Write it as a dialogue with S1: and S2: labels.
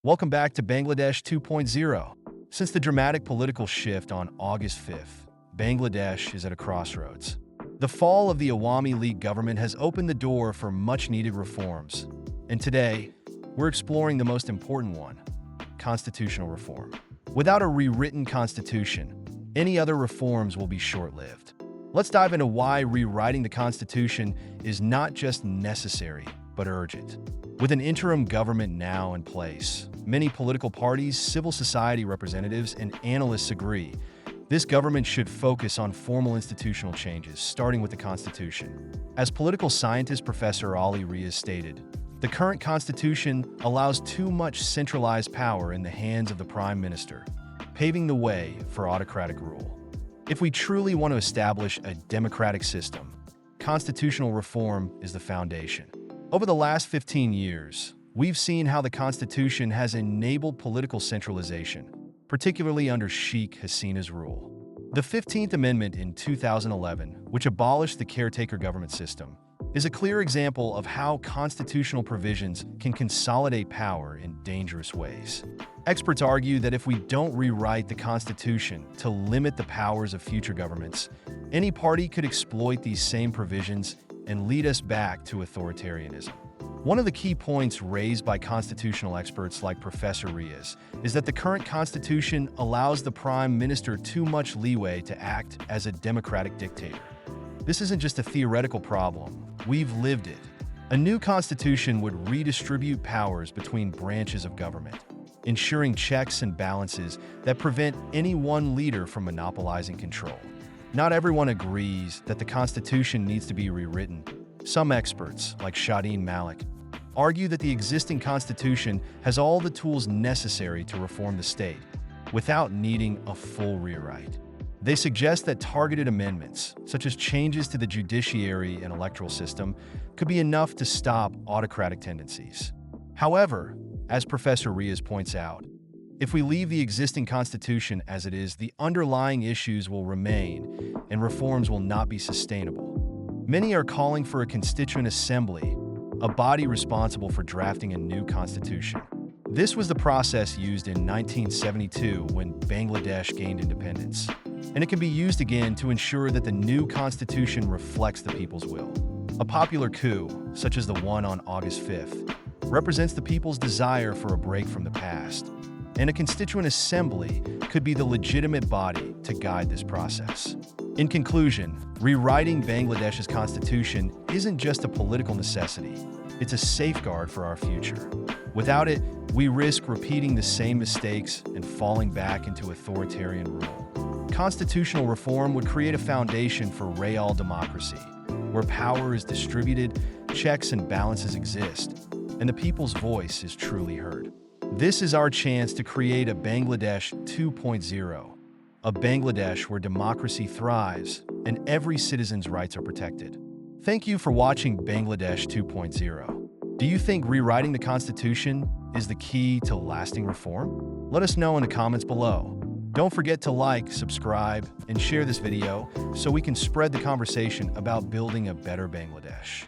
S1: Welcome back to Bangladesh 2.0. Since the dramatic political shift on August 5th, Bangladesh is at a crossroads. The fall of the Awami League government has opened the door for much-needed reforms. And today, we're exploring the most important one: constitutional reform. Without a rewritten constitution, any other reforms will be short-lived. Let's dive into why rewriting the constitution is not just necessary, but urgent. With an interim government now in place, many political parties, civil society representatives, and analysts agree this government should focus on formal institutional changes, starting with the Constitution. As political scientist Professor Ali Riaz stated, the current Constitution allows too much centralized power in the hands of the Prime Minister, paving the way for autocratic rule. If we truly want to establish a democratic system, constitutional reform is the foundation. Over the last 15 years, we've seen how the Constitution has enabled political centralization, particularly under Sheikh Hasina's rule. The 15th Amendment in 2011, which abolished the caretaker government system, is a clear example of how constitutional provisions can consolidate power in dangerous ways. Experts argue that if we don't rewrite the Constitution to limit the powers of future governments, any party could exploit these same provisions and lead us back to authoritarianism. One of the key points raised by constitutional experts like Professor Riaz is that the current Constitution allows the Prime Minister too much leeway to act as a democratic dictator. This isn't just a theoretical problem, we've lived it. A new constitution would redistribute powers between branches of government, ensuring checks and balances that prevent any one leader from monopolizing control. Not everyone agrees that the Constitution needs to be rewritten. Some experts, like Shadeen Malik, argue that the existing Constitution has all the tools necessary to reform the state, without needing a full rewrite. They suggest that targeted amendments, such as changes to the judiciary and electoral system, could be enough to stop autocratic tendencies. However, as Professor Riaz points out, if we leave the existing constitution as it is, the underlying issues will remain and reforms will not be sustainable. Many are calling for a constituent assembly, a body responsible for drafting a new constitution. This was the process used in 1972 when Bangladesh gained independence, and it can be used again to ensure that the new constitution reflects the people's will. A popular coup, such as the one on August 5th, represents the people's desire for a break from the past, and a constituent assembly could be the legitimate body to guide this process. In conclusion, rewriting Bangladesh's constitution isn't just a political necessity, it's a safeguard for our future. Without it, we risk repeating the same mistakes and falling back into authoritarian rule. Constitutional reform would create a foundation for real democracy, where power is distributed, checks and balances exist, and the people's voice is truly heard. This is our chance to create a Bangladesh 2.0, a Bangladesh where democracy thrives and every citizen's rights are protected. Thank you for watching Bangladesh 2.0. Do you think rewriting the Constitution is the key to lasting reform? Let us know in the comments below. Don't forget to like, subscribe, and share this video so we can spread the conversation about building a better Bangladesh.